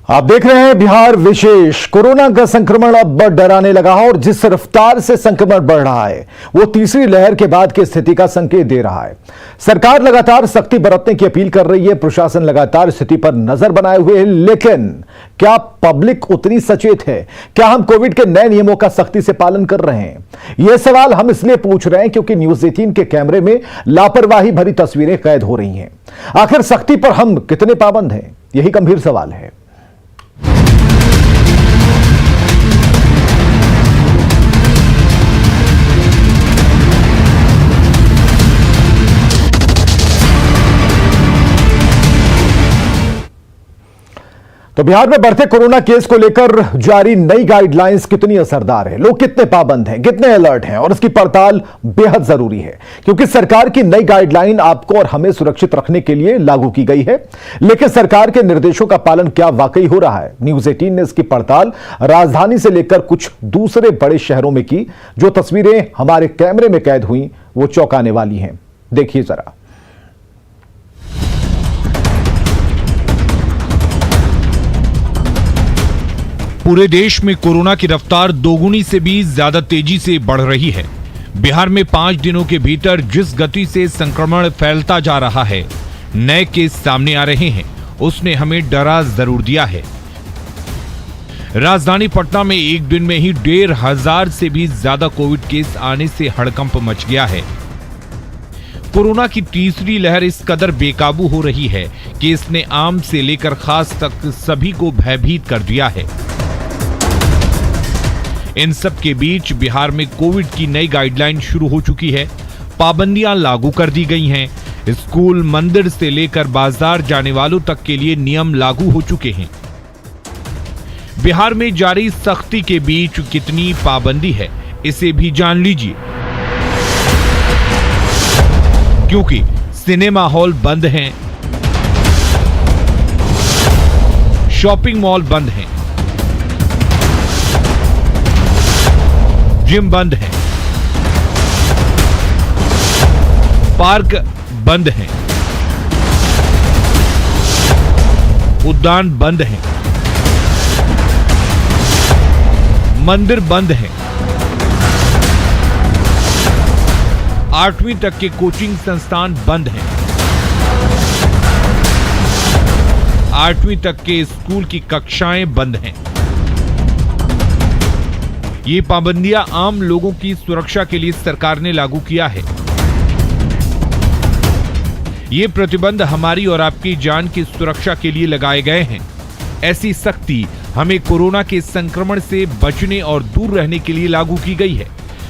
आप देख रहे हैं बिहार विशेष। कोरोना का संक्रमण अब डराने लगा है और जिस रफ्तार से संक्रमण बढ़ रहा है वो तीसरी लहर के बाद की स्थिति का संकेत दे रहा है। सरकार लगातार सख्ती बरतने की अपील कर रही है, प्रशासन लगातार स्थिति पर नजर बनाए हुए है, लेकिन क्या पब्लिक उतनी सचेत है? क्या हम कोविड के नए नियमों का सख्ती से पालन कर रहे हैं? यह सवाल हम इसलिए पूछ रहे हैं क्योंकि न्यूज 18 के कैमरे में लापरवाही भरी तस्वीरें कैद हो रही हैं। आखिर सख्ती पर हम कितने पाबंद हैं, यही गंभीर सवाल है। तो बिहार में बढ़ते कोरोना केस को लेकर जारी नई गाइडलाइंस कितनी असरदार है, लोग कितने पाबंद हैं, कितने अलर्ट हैं और इसकी पड़ताल बेहद जरूरी है क्योंकि सरकार की नई गाइडलाइन आपको और हमें सुरक्षित रखने के लिए लागू की गई है। लेकिन सरकार के निर्देशों का पालन क्या वाकई हो रहा है? न्यूज 18 ने इसकी पड़ताल राजधानी से लेकर कुछ दूसरे बड़े शहरों में की। जो तस्वीरें हमारे कैमरे में कैद हुई वो चौंकाने वाली हैं, देखिए जरा। पूरे देश में कोरोना की रफ्तार दोगुनी से भी ज्यादा तेजी से बढ़ रही है। बिहार में 5 दिनों के भीतर जिस गति से संक्रमण फैलता जा रहा है, नए केस सामने आ रहे हैं, उसने हमें डरा जरूर दिया है। राजधानी पटना में एक दिन में ही 1,500 से भी ज्यादा कोविड केस आने से हड़कंप मच गया है। कोरोना की तीसरी लहर इस कदर बेकाबू हो रही है कि इसने आम से लेकर खास तक सभी को भयभीत कर दिया है। इन सब के बीच बिहार में कोविड की नई गाइडलाइन शुरू हो चुकी है। पाबंदियां लागू कर दी गई हैं। स्कूल, मंदिर से लेकर बाजार जाने वालों तक के लिए नियम लागू हो चुके हैं। बिहार में जारी सख्ती के बीच कितनी पाबंदी है, इसे भी जान लीजिए। क्योंकि सिनेमा हॉल बंद हैं, शॉपिंग मॉल बंद हैं, जिम बंद है, पार्क बंद हैं, उद्यान बंद हैं, मंदिर बंद हैं, 8वीं तक के कोचिंग संस्थान बंद हैं, 8वीं तक के स्कूल की कक्षाएं बंद हैं। ये पाबंदियां आम लोगों की सुरक्षा के लिए सरकार ने लागू किया है। ये प्रतिबंध हमारी और आपकी जान की सुरक्षा के लिए लगाए गए हैं। ऐसी सख्ती हमें कोरोना के संक्रमण से बचने और दूर रहने के लिए लागू की गई है।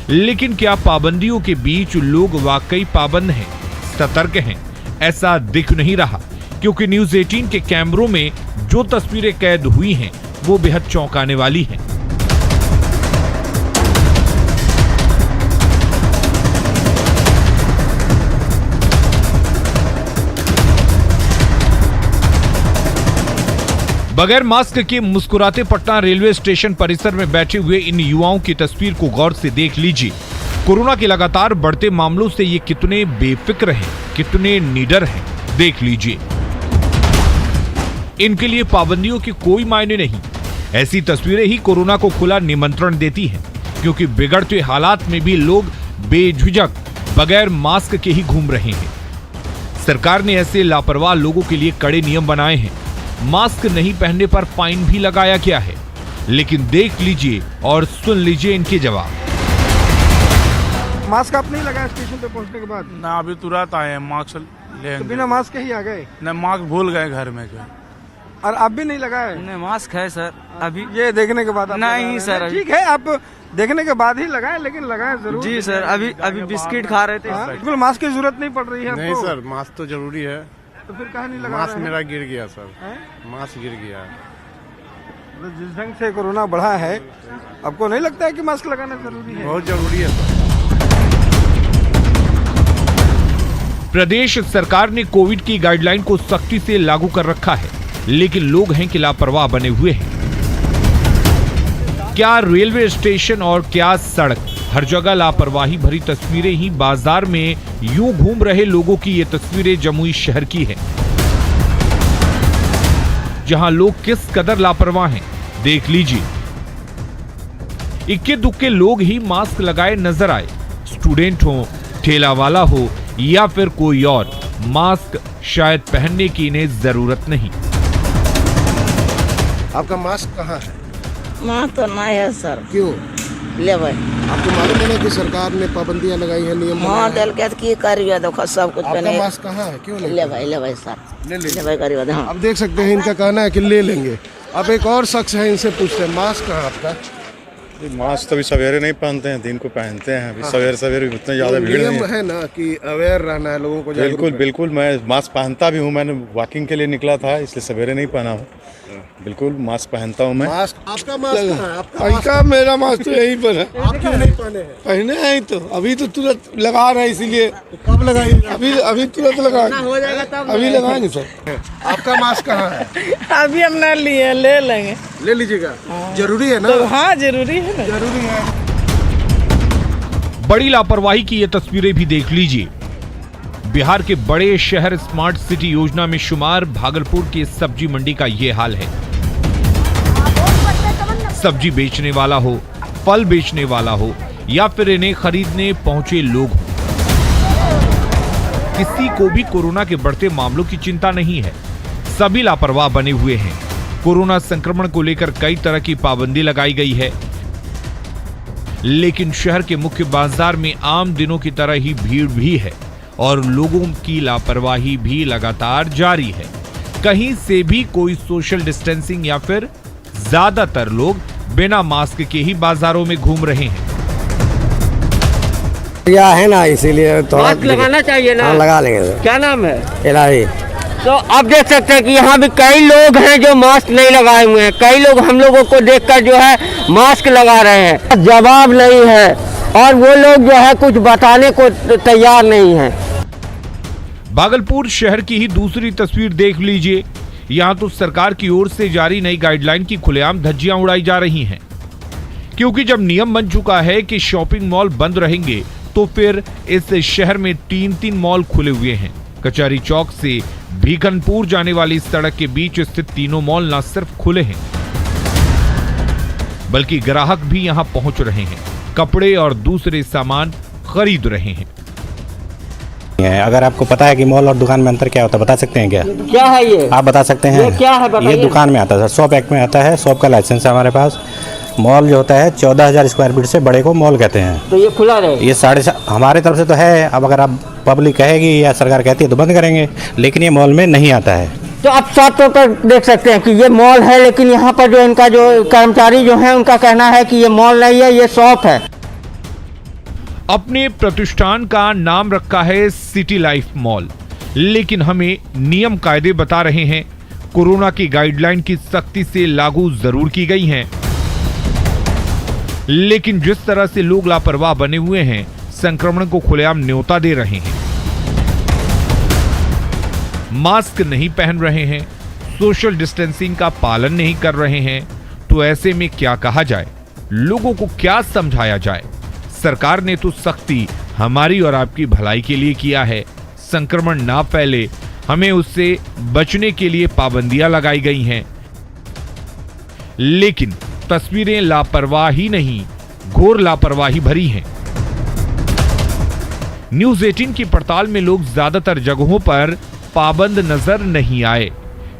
लेकिन क्या पाबंदियों के बीच लोग वाकई पाबंद हैं, सतर्क हैं? ऐसा दिख नहीं रहा क्योंकि न्यूज 18 के कैमरों में जो तस्वीरें कैद हुई हैं वो बेहद चौंकाने वाली हैं। बगैर मास्क के मुस्कुराते पटना रेलवे स्टेशन परिसर में बैठे हुए इन युवाओं की तस्वीर को गौर से देख लीजिए। कोरोना के लगातार बढ़ते मामलों से ये कितने बेफिक्र हैं, कितने निडर हैं, देख लीजिए। इनके लिए पाबंदियों के कोई मायने नहीं। ऐसी तस्वीरें ही कोरोना को खुला निमंत्रण देती हैं, क्योंकि बिगड़ते हालात में भी लोग बेझिझक बगैर मास्क के ही घूम रहे हैं। सरकार ने ऐसे लापरवाह लोगों के लिए कड़े नियम बनाए हैं। मास्क नहीं पहनने पर फाइन भी लगाया गया है। लेकिन देख लीजिए और सुन लीजिए इनके जवाब। मास्क आप नहीं लगाया स्टेशन पे पहुंचने के बाद? ना, अभी तुरंत आए हैं, मास्क ले तो बिना मास्क के ही आ गए? ना, मास्क भूल गए घर में जो। और आप भी नहीं लगाए? नहीं, मास्क है सर। अभी ये देखने के बाद नहीं सर, ठीक है, आप देखने के बाद ही लगाए, लेकिन लगाए जरूर। जी सर, अभी बिस्किट खा रहे थे। बिल्कुल मास्क की जरूरत नहीं पड़ रही है नहीं आपको? सर, मास्क तो जरूरी है। तो फिर कहाँ नहीं लगा? मास्क मेरा गिर गया सर, मास्क गिर गया। तो जिस ढंग से कोरोना बढ़ा है, आपको नहीं लगता है कि मास्क लगाना जरूरी है? बहुत जरूरी है सर। प्रदेश सरकार ने कोविड की गाइडलाइन को सख्ती से लागू कर रखा है, लेकिन लोग हैं कि लापरवाह बने हुए हैं। क्या रेलवे स्टेशन और क्या सड़क, हर जगह लापरवाही भरी तस्वीरें ही। बाजार में यूं घूम रहे लोगों की ये तस्वीरें जमुई शहर की है। जहां लोग किस कदर लापरवाह हैं, देख लीजिए। इक्के दुक्के लोग ही मास्क लगाए नजर आए। स्टूडेंट हो, ठेला वाला हो या फिर कोई और, मास्क शायद पहनने की इन्हें जरूरत नहीं। आपका मास्क कहाँ है? माँ तो नहीं है सर। क्यों? ले भाई आपको मालूम है ना कि सरकार ने पाबंदियां लगाई है, नियम माँ बनाए हैं? दिल के की करिए देखो सब कुछ आपका पहने। मास्क कहाँ है? क्यों नहीं? ले भाई सर ले ले लीजिए। भाई करिए हाँ। अब देख सकते हैं इनका कहना है कि ले लेंगे। अब एक और शख्स है, इनसे पूछते हैं मास्क कहाँ है आपका? मास्क तो अभी सवेरे नहीं पहनते हैं, दिन को पहनते हैं। अभी सवेरे सवेरे उतना ज़्यादा भीड़ नहीं नियम है। है ना कि अवेयर रहना है, लोगों को जागरूक बिल्कुल करना। बिल्कुल, मैं मास्क पहनता भी हूँ। मैंने वॉकिंग के लिए निकला था, इसलिए सवेरे नहीं पहना हूँ। बिल्कुल मास्क पहनता हूँ मैं। मास्क आपका मास्क कहाँ है? आपका मास्क इनका मेरा मास्क तो यहीं पर है। आप क्यों नहीं पहने हैं? पहने हैं तो अभी तो तुरंत लगा रहे हैं, इसीलिए तो कब लगाएंगे? अभी तुरंत लगाएंगे। हो जाएगा तब अभी लगाएंगे सर। आपका मास्क कहाँ है? अभी हम ना लिए ले लेंगे। ले लीजिएगा, जरूरी है ना? तो हाँ जरूरी है ना। जरूरी है। बड़ी लापरवाही की ये तस्वीरें भी देख लीजिए। बिहार के बड़े शहर स्मार्ट सिटी योजना में शुमार भागलपुर की सब्जी मंडी का ये हाल है। सब्जी बेचने वाला हो, फल बेचने वाला हो या फिर इन्हें खरीदने पहुंचे लोग हो, किसी को भी कोरोना के बढ़ते मामलों की चिंता नहीं है। सभी लापरवाह बने हुए हैं। कोरोना संक्रमण को लेकर कई तरह की पाबंदी लगाई गई है, लेकिन शहर के मुख्य बाजार में आम दिनों की तरह ही भीड़ भी है और लोगों की लापरवाही भी लगातार जारी है। कहीं से भी कोई सोशल डिस्टेंसिंग या फिर ज्यादातर लोग बिना मास्क के ही बाजारों में घूम रहे हैं। या है ना, इसीलिए तो मास्क लगाना चाहिए ना। हाँ, लगा लेंगे सर। क्या नाम है? इलाही। तो आप देख सकते हैं कि यहाँ भी कई लोग हैं जो मास्क नहीं लगाए हुए हैं। कई लोग हम लोगों को देखकर जो है मास्क लगा रहे हैं। जवाब नहीं है और वो लोग जो है कुछ बताने को तैयार नहीं है। भागलपुर शहर की ही दूसरी तस्वीर देख लीजिए। यहाँ तो सरकार की ओर से जारी नई गाइडलाइन की खुलेआम धज्जियां उड़ाई जा रही हैं, क्योंकि जब नियम बन चुका है कि शॉपिंग मॉल बंद रहेंगे तो फिर इस शहर में 3 मॉल खुले हुए हैं। कचहरी चौक से भीखनपुर जाने वाली सड़क के बीच स्थित तीनों मॉल न सिर्फ खुले हैं बल्कि ग्राहक भी यहां पहुंच रहे हैं, कपड़े और दूसरे सामान खरीद रहे हैं। अगर आपको पता है कि मॉल और दुकान में अंतर क्या होता है, बता सकते हैं क्या? क्या है ये? आप बता सकते हैं? ये क्या है बताइए। ये दुकान में आता है सर, शॉप एक्ट में आता है, शॉप का लाइसेंस है हमारे पास। मॉल जो होता है 14,000 स्क्वायर फीट से बड़े को मॉल कहते हैं। तो ये खुला रहे। ये हमारे तरफ से तो है। अब अगर आप पब्लिक कहेगी या सरकार कहती है तो बंद करेंगे, लेकिन ये मॉल में नहीं आता है। तो आप साफ तौर पर देख सकते हैं कि ये मॉल है, लेकिन यहाँ पर जो इनका जो कर्मचारी जो है उनका कहना है कि ये मॉल नहीं है, ये शॉप है। अपने प्रतिष्ठान का नाम रखा है सिटी लाइफ मॉल, लेकिन हमें नियम कायदे बता रहे हैं। कोरोना की गाइडलाइन की सख्ती से लागू जरूर की गई हैं, लेकिन जिस तरह से लोग लापरवाह बने हुए हैं, संक्रमण को खुलेआम न्योता दे रहे हैं, मास्क नहीं पहन रहे हैं, सोशल डिस्टेंसिंग का पालन नहीं कर रहे हैं, तो ऐसे में क्या कहा जाए, लोगों को क्या समझाया जाए? सरकार ने तो सख्ती हमारी और आपकी भलाई के लिए किया है। संक्रमण ना फैले, हमें उससे बचने के लिए पाबंदियां लगाई गई हैं, लेकिन तस्वीरें लापरवाही नहीं, घोर लापरवाही भरी हैं। न्यूज़ 18 की पड़ताल में लोग ज्यादातर जगहों पर पाबंद नजर नहीं आए।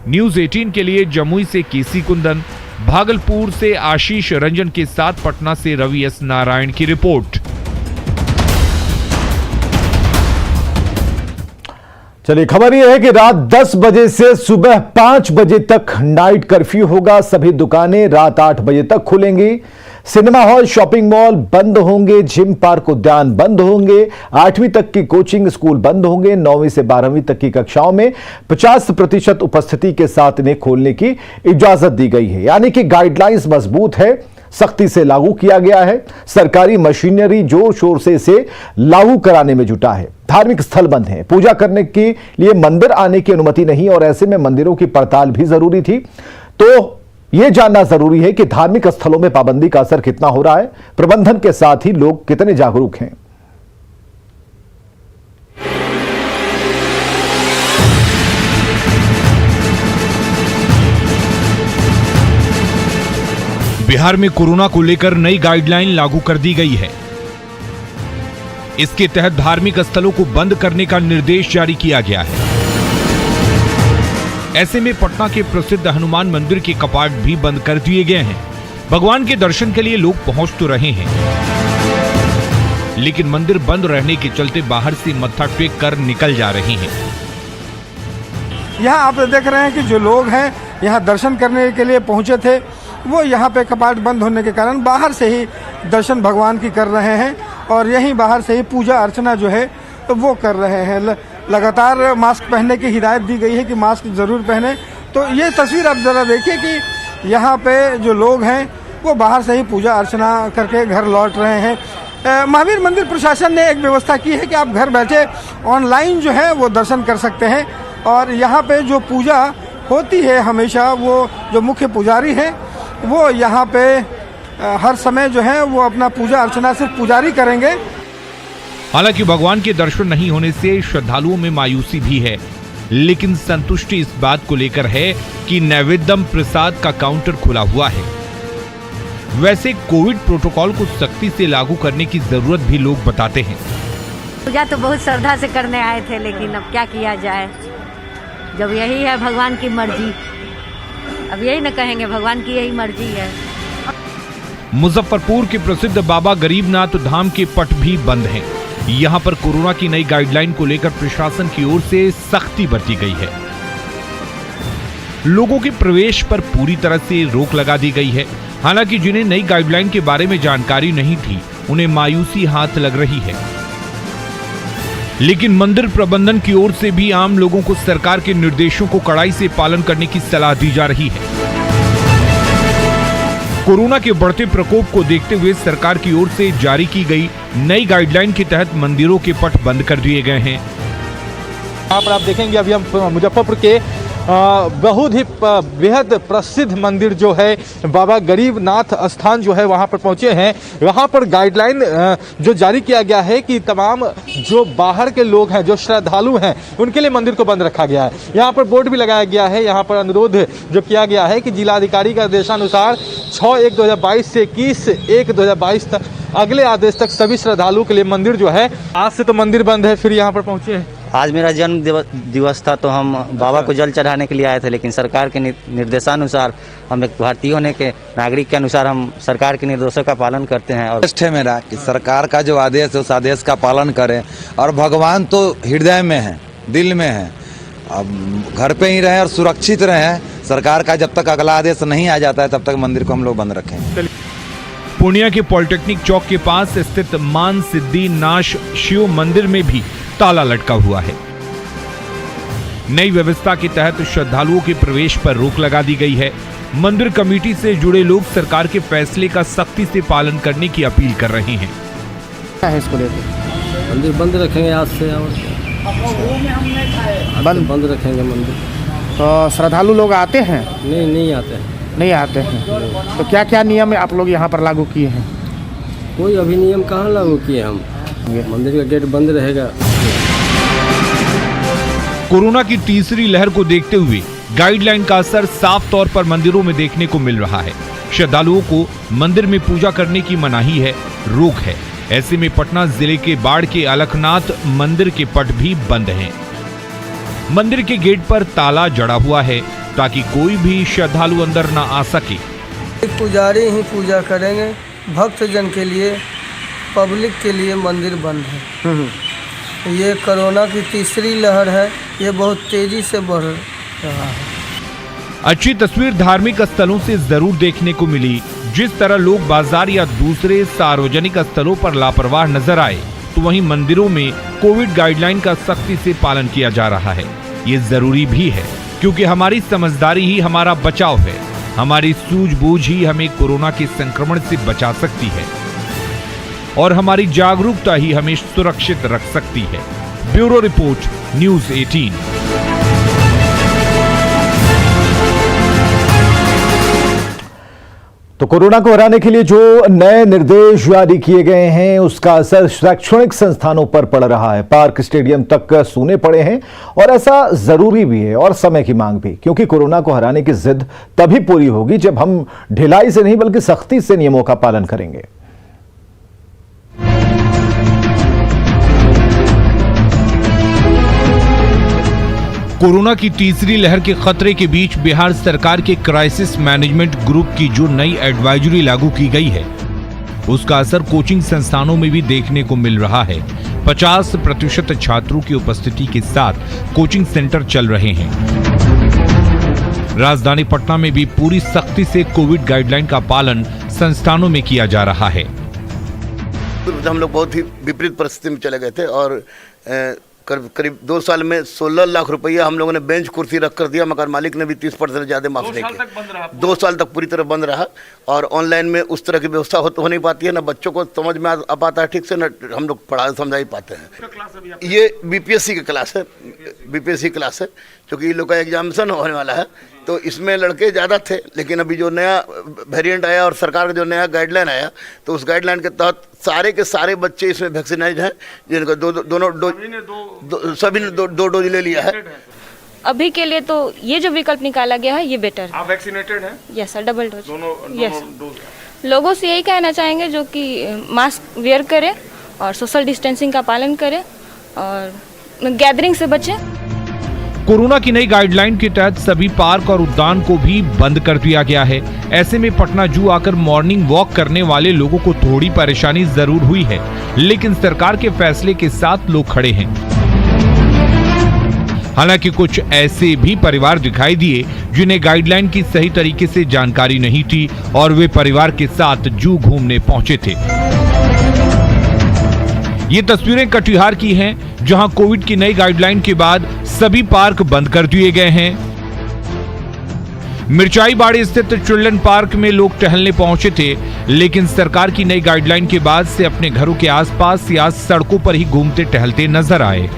न्यूज़ 18 के लिए जमुई से केसी कुंदन, भागलपुर से आशीष रंजन के साथ पटना से रवि एस नारायण की रिपोर्ट। चलिए, खबर यह है कि रात 10 बजे से सुबह 5 बजे तक नाइट कर्फ्यू होगा। सभी दुकानें रात 8 बजे तक खुलेंगी। सिनेमा हॉल, शॉपिंग मॉल बंद होंगे। जिम, पार्क, उद्यान बंद होंगे। 8वीं तक की कोचिंग स्कूल बंद होंगे। 9वीं से 12वीं तक की कक्षाओं में 50% उपस्थिति के साथ इन्हें खोलने की इजाजत दी गई है। यानी कि गाइडलाइंस मजबूत है, सख्ती से लागू किया गया है। सरकारी मशीनरी जोर शोर से इसे लागू कराने में जुटा है। धार्मिक स्थल बंद हैं, पूजा करने के लिए मंदिर आने की अनुमति नहीं, और ऐसे में मंदिरों की पड़ताल भी जरूरी थी। तो यह जानना जरूरी है कि धार्मिक स्थलों में पाबंदी का असर कितना हो रहा है, प्रबंधन के साथ ही लोग कितने जागरूक हैं। बिहार में कोरोना को लेकर नई गाइडलाइन लागू कर दी गई है। इसके तहत धार्मिक स्थलों को बंद करने का निर्देश जारी किया गया है। ऐसे में पटना के प्रसिद्ध हनुमान मंदिर के कपाट भी बंद कर दिए गए हैं। भगवान के दर्शन के लिए लोग पहुंच तो रहे हैं, लेकिन मंदिर बंद रहने के चलते बाहर से मत्था टेक कर निकल जा रहे हैं। यहाँ आप देख रहे हैं कि जो लोग हैं यहाँ दर्शन करने के लिए पहुँचे थे, वो यहाँ पे कपाट बंद होने के कारण बाहर से ही दर्शन भगवान की कर रहे हैं और यहीं बाहर से ही पूजा अर्चना जो है तो वो कर रहे हैं। लगातार मास्क पहनने की हिदायत दी गई है कि मास्क ज़रूर पहने। तो ये तस्वीर आप ज़रा देखिए कि यहाँ पे जो लोग हैं वो बाहर से ही पूजा अर्चना करके घर लौट रहे हैं। महावीर मंदिर प्रशासन ने एक व्यवस्था की है कि आप घर बैठे ऑनलाइन जो है वो दर्शन कर सकते हैं और यहाँ पे जो पूजा होती है हमेशा वो जो मुख्य पुजारी है वो यहाँ पे हर समय जो है वो अपना पूजा अर्चना सिर्फ पुजारी करेंगे। हालांकि भगवान के दर्शन नहीं होने से श्रद्धालुओं में मायूसी भी है, लेकिन संतुष्टि इस बात को लेकर है कि नैवेद्यम प्रसाद का काउंटर खुला हुआ है। वैसे कोविड प्रोटोकॉल को सख्ती से लागू करने की जरूरत भी लोग बताते हैं। पूजा तो बहुत श्रद्धा से करने आए थे, लेकिन अब क्या किया जाए, जब यही है भगवान की मर्जी, अब यही न कहेंगे, भगवान की यही मर्जी है। मुजफ्फरपुर के प्रसिद्ध बाबा गरीबनाथ धाम के पट भी बंद हैं। यहाँ पर कोरोना की नई गाइडलाइन को लेकर प्रशासन की ओर से सख्ती बरती गई है। लोगों के प्रवेश पर पूरी तरह से रोक लगा दी गई है। हालांकि जिन्हें नई गाइडलाइन के बारे में जानकारी नहीं थी, उन्हें मायूसी हाथ लग रही है। लेकिन मंदिर प्रबंधन की ओर से भी आम लोगों को सरकार के निर्देशों को कड़ाई से पालन करने की सलाह दी जा रही है। कोरोना के बढ़ते प्रकोप को देखते हुए सरकार की ओर से जारी की गई नई गाइडलाइन के तहत मंदिरों के पट बंद कर दिए गए हैं। यहाँ पर आप देखेंगे अभी हम मुजफ्फरपुर के बहुत ही बेहद प्रसिद्ध मंदिर जो है बाबा गरीबनाथ स्थान जो है वहाँ पर पहुँचे हैं। वहाँ पर गाइडलाइन जो जारी किया गया है कि तमाम जो बाहर के लोग हैं, जो श्रद्धालु हैं, उनके लिए मंदिर को बंद रखा गया है। यहाँ पर बोर्ड भी लगाया गया है। यहाँ पर अनुरोध जो किया गया है कि जिलाधिकारी के आदेशानुसार 6/1/2022 से 21/1/2022 तक अगले आदेश तक सभी श्रद्धालुओं के लिए मंदिर जो है, आज से तो मंदिर बंद है, फिर यहाँ पर पहुँचे हैं। आज मेरा जन्म दिवस था तो हम बाबा को जल चढ़ाने के लिए आए थे, लेकिन सरकार के निर्देशानुसार, हम एक भारतीय होने के नागरिक के अनुसार हम सरकार के निर्देशों का पालन करते हैं। और है मेरा कि सरकार का जो आदेश है उस आदेश का पालन करें और भगवान तो हृदय में है, दिल में है, अब घर पे ही रहें और सुरक्षित रहें। सरकार का जब तक अगला आदेश नहीं आ जाता है तब तक मंदिर को हम लोग बंद रखें। पूर्णिया के पॉलिटेक्निक चौक के पास स्थित मान सिद्धि नाश शिव मंदिर में भी ताला लटका हुआ है। नई व्यवस्था के तहत श्रद्धालुओं के प्रवेश पर रोक लगा दी गई है। मंदिर कमेटी से जुड़े लोग सरकार के फैसले का सख्ती से पालन करने की अपील कर रहे हैं। क्या है इसको लेकर? मंदिर बंद रखेंगे आज से, बंद रखेंगे मंदिर। तो श्रद्धालु लोग आते हैं? नहीं आते हैं। नहीं आते हैं। तो क्या क्या नियम आप लोग यहाँ पर लागू किए हैं? कोई अभी नियम कहाँ लागू किए हम, मंदिर का गेट बंद रहेगा। कोरोना की तीसरी लहर को देखते हुए गाइडलाइन का असर साफ तौर पर मंदिरों में देखने को मिल रहा है। श्रद्धालुओं को मंदिर में पूजा करने की मनाही है, रोक है। ऐसे में पटना जिले के बाढ़ के अलखनाथ मंदिर के पट भी बंद हैं। मंदिर के गेट पर ताला जड़ा हुआ है ताकि कोई भी श्रद्धालु अंदर न आ सके। पुजारी ही पूजा करेंगे, भक्तजन के लिए, पब्लिक के लिए मंदिर बंद है। ये कोरोना की तीसरी लहर है, ये बहुत तेजी से बढ़ रहा है। अच्छी तस्वीर धार्मिक स्थलों से जरूर देखने को मिली। जिस तरह लोग बाजार या दूसरे सार्वजनिक स्थलों पर लापरवाह नजर आए, तो वहीं मंदिरों में कोविड गाइडलाइन का सख्ती से पालन किया जा रहा है। ये जरूरी भी है, क्योंकि हमारी समझदारी ही हमारा बचाव है। हमारी सूझबूझ ही हमें कोरोना के संक्रमण से बचा सकती है और हमारी जागरूकता ही हमें सुरक्षित रख सकती है। Bureau report, news 18। तो कोरोना को हराने के लिए जो नए निर्देश जारी किए गए हैं उसका असर शैक्षणिक संस्थानों पर पड़ रहा है। पार्क स्टेडियम तक सूने पड़े हैं और ऐसा जरूरी भी है और समय की मांग भी, क्योंकि कोरोना को हराने की जिद तभी पूरी होगी जब हम ढिलाई से नहीं बल्कि सख्ती से नियमों का पालन करेंगे। कोरोना की तीसरी लहर के खतरे के बीच बिहार सरकार के क्राइसिस मैनेजमेंट ग्रुप की जो नई एडवाइजरी लागू की गई है उसका असर कोचिंग संस्थानों में भी देखने को मिल रहा है। 50% छात्रों की उपस्थिति के साथ कोचिंग सेंटर चल रहे हैं। राजधानी पटना में भी पूरी सख्ती से कोविड गाइडलाइन का पालन संस्थानों में किया जा रहा है। हम लोग बहुत ही विपरीत परिस्थिति में चले गए थे और करीब 2 साल में 16 लाख रुपया हम लोगों ने बेंच कुर्सी रख कर दिया। मकान मालिक ने भी 30% ज़्यादा माफ नहीं किया। 2 साल तक पूरी तरह बंद रहा और ऑनलाइन में उस तरह की व्यवस्था हो नहीं पाती है, ना बच्चों को समझ में आ पाता है ठीक से, ना हम लोग पढ़ा समझा ही पाते हैं। ये बीपीएससी की क्लास है, बीपीएससी क्लास है, क्योंकि ये लोग का एग्जामिनेशन होने वाला है तो इसमें लड़के ज़्यादा थे। लेकिन अभी जो नया वेरिएंट आया और सरकार का जो नया गाइडलाइन आया तो उस गाइडलाइन के तहत सारे के सारे बच्चे इसमें वैक्सीनाइज हैं, जिनका सभी ने दो डोज ले लिया है। अभी के लिए तो ये जो विकल्प निकाला गया है ये बेटर है। आप वैक्सीनेटेड हैं? Yes sir, double dose. दोनों डोज। लोगों से यही कहना चाहेंगे जो कि मास्क वेयर करें और सोशल डिस्टेंसिंग का पालन करें और गैदरिंग से बचें। कोरोना की नई गाइडलाइन के तहत सभी पार्क और उद्यान को भी बंद कर दिया गया है। ऐसे में पटना जू आकर मॉर्निंग वॉक करने वाले लोगों को थोड़ी परेशानी जरूर हुई है, लेकिन सरकार के फैसले के साथ लोग खड़े हैं। हालांकि कुछ ऐसे भी परिवार दिखाई दिए जिन्हें गाइडलाइन की सही तरीके से जानकारी नहीं थी और वे परिवार के साथ जू घूमने पहुंचे थे। ये तस्वीरें कटिहार की हैं, जहां कोविड की नई गाइडलाइन के बाद सभी पार्क बंद कर दिए गए हैं। मिर्चाई बाड़ी स्थित चिल्ड्रन पार्क में लोग टहलने पहुंचे थे, लेकिन सरकार की नई गाइडलाइन के बाद से अपने घरों के आसपास या सड़कों पर ही घूमते टहलते नजर आए।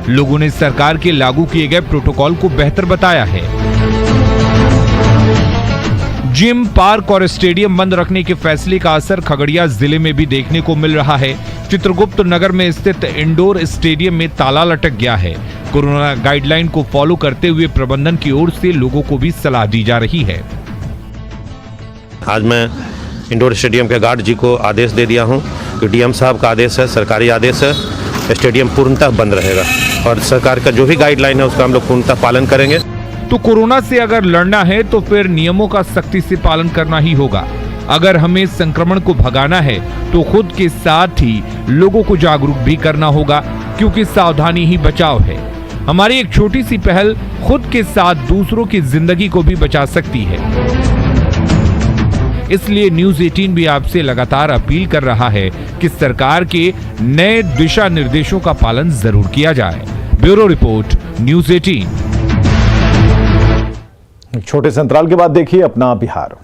लोगों ने सरकार के लागू किए गए प्रोटोकॉल को बेहतर बताया है। जिम, पार्क और स्टेडियम बंद रखने के फैसले का असर खगड़िया जिले में भी देखने को मिल रहा है। चित्रगुप्त नगर में स्थित इंडोर स्टेडियम में ताला लटक गया है। कोरोना गाइडलाइन को फॉलो करते हुए प्रबंधन की ओर से लोगों को भी सलाह दी जा रही है। आज मैं इंडोर स्टेडियम के गार्ड जी को आदेश दे दिया हूं कि डीएम साहब का आदेश है, सरकारी आदेश है, स्टेडियम पूर्णतः बंद रहेगा और सरकार का जो भी गाइडलाइन है उसका हम लोग पूर्णतः पालन करेंगे। तो कोरोना से अगर लड़ना है तो फिर नियमों का सख्ती से पालन करना ही होगा। अगर हमें संक्रमण को भगाना है तो खुद के साथ ही लोगों को जागरूक भी करना होगा, क्योंकि सावधानी ही बचाव है। हमारी एक छोटी सी पहल खुद के साथ दूसरों की जिंदगी को भी बचा सकती है। इसलिए न्यूज़ 18 भी आपसे लगातार अपील कर रहा है कि सरकार के नए दिशा निर्देशों का पालन जरूर किया जाए। Bureau report, news 18। छोटे से अंतराल के बाद देखिए अपना बिहार।